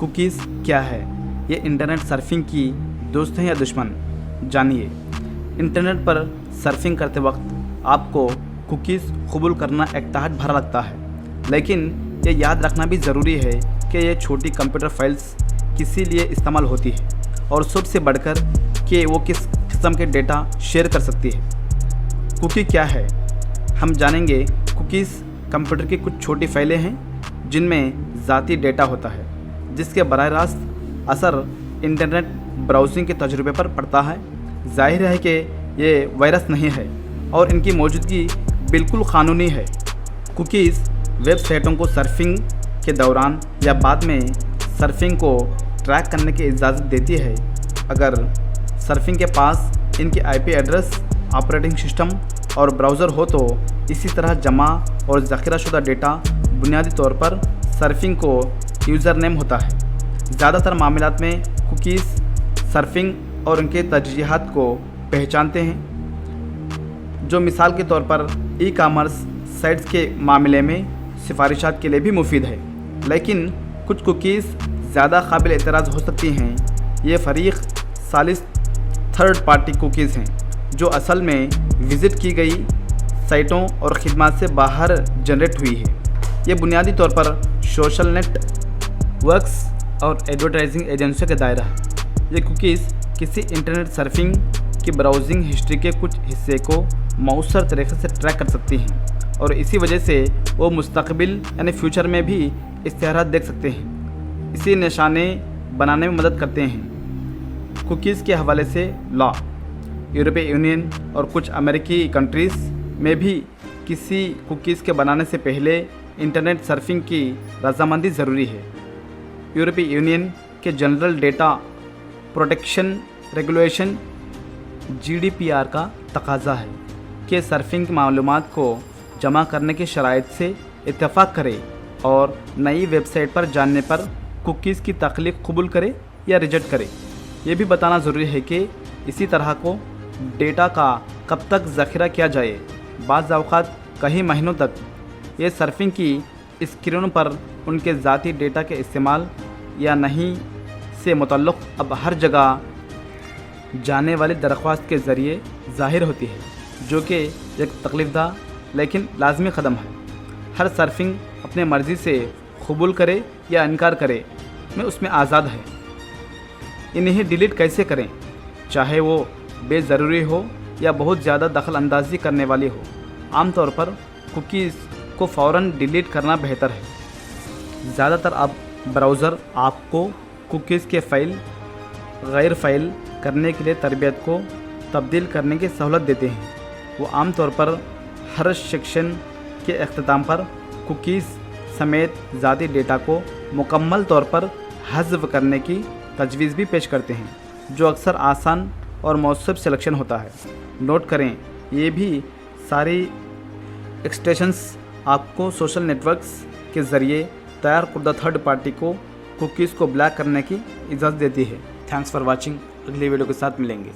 Cookies क्या है? ये इंटरनेट सर्फिंग की दोस्त हैं या दुश्मन? जानिए। इंटरनेट पर सर्फिंग करते वक्त आपको कुकीज़ कबूल करना एकताहट भरा लगता है, लेकिन ये याद रखना भी ज़रूरी है कि ये छोटी कंप्यूटर फाइल्स किसी लिए इस्तेमाल होती है और सबसे बढ़कर कि वो किस किस्म के डेटा शेयर कर सकती है। कुकी क्या है? हम जानेंगे। कुकीज़ कंप्यूटर की कुछ छोटी फाइलें हैं जिनमें ज़ाती डेटा होता है, जिसके बराह रास्त असर इंटरनेट ब्राउजिंग के तजुर्बे पर पड़ता है। जाहिर है कि ये वायरस नहीं है और इनकी मौजूदगी बिल्कुल क़ानूनी है। कुकीज़ वेबसाइटों को सर्फिंग के दौरान या बाद में सर्फिंग को ट्रैक करने की इजाज़त देती है अगर सर्फिंग के पास इनकी आईपी एड्रेस, ऑपरेटिंग सिस्टम और ब्राउज़र हो तो इसी तरह जमा और ज़ख़ीरा शुदा डेटा बुनियादी तौर पर सर्फिंग को यूज़र नेम होता है। ज़्यादातर मामलात में कुकीज़ सर्फिंग और उनके तरजीहात को पहचानते हैं, जो मिसाल के तौर पर ई कामर्स साइट्स के मामले में सिफारिशात के लिए भी मुफीद है। लेकिन कुछ कुकीज़ ज़्यादा काबिल एतराज़ हो सकती हैं। ये फ़रीक़ सालिस थर्ड पार्टी कुकीज़ हैं, जो असल में विज़िट की गई साइटों और ख़िदमत से बाहर जनरेट हुई है। ये बुनियादी तौर पर सोशल नेटवर्क्स और एडवर्टाइजिंग एजेंसियों का दायरा है। ये कुकीज़ किसी इंटरनेट सर्फिंग की ब्राउजिंग हिस्ट्री के कुछ हिस्से को मौसर तरीके से ट्रैक कर सकती हैं और इसी वजह से वो मुस्तकबिल यानी फ्यूचर में भी इश्तिहारात देख सकते हैं, इसी निशाने बनाने में मदद करते हैं। कुकीज़ के हवाले से लॉ, यूरोपीय यूनियन और कुछ अमेरिकी कंट्रीज़ में भी किसी कुकीज़ के बनाने से पहले इंटरनेट सर्फिंग की रजामंदी ज़रूरी है। यूरोपीय यूनियन के general data protection regulation GDPR का तकाजा है कि सर्फिंग की मालूमात को जमा करने की शराइत से इत्तेफाक करे और नई वेबसाइट पर जाने पर कुकीज़ की तख्लीक कबूल करे या रिजेक्ट करे। ये भी बताना ज़रूरी है कि इसी तरह को डेटा का कब तक ज़ख़ीरा किया जाए। बाज़ औक़ात कई महीनों तक ये सर्फिंग की स्क्रीनों पर उनके ज़ाती डेटा के इस्तेमाल या नहीं से मुतल्लिक़ अब हर जगह जाने वाली दरख्वास्त के ज़रिए ज़ाहिर होती है, जो कि एक तकलीफ़दा लेकिन लाजमी क़दम है। हर सर्फिंग अपने मर्ज़ी से कबूल करे या इनकार करे में उसमें आज़ाद है। इन्हें डिलीट कैसे करें, चाहे वो बेज़रूरी हो या बहुत ज़्यादा दखल अंदाज़ी करने वाली हो। आमतौर पर कुकीज़ को फ़ौरन डिलीट करना बेहतर है। ज़्यादातर अब ब्राउज़र आपको कुकीज़ के गैर फ़ाइल करने के लिए तरबियत को तब्दील करने की सहूलत देते हैं। वो आमतौर पर हर सेक्शन के अख्ताम पर कुकीज़ समेत ज़ाती डेटा को मुकम्मल तौर पर हज़्फ़ करने की तजवीज़ भी पेश करते हैं, जो अक्सर आसान और मौसम सिलेक्शन होता है। नोट करें, ये भी सारी एक्सटेंशंस आपको सोशल नेटवर्क्स के ज़रिए तैयार करदा थर्ड पार्टी को कुकीज़ को ब्लॉक करने की इजाज़त देती है। Thanks for watching. अगली वीडियो के साथ मिलेंगे।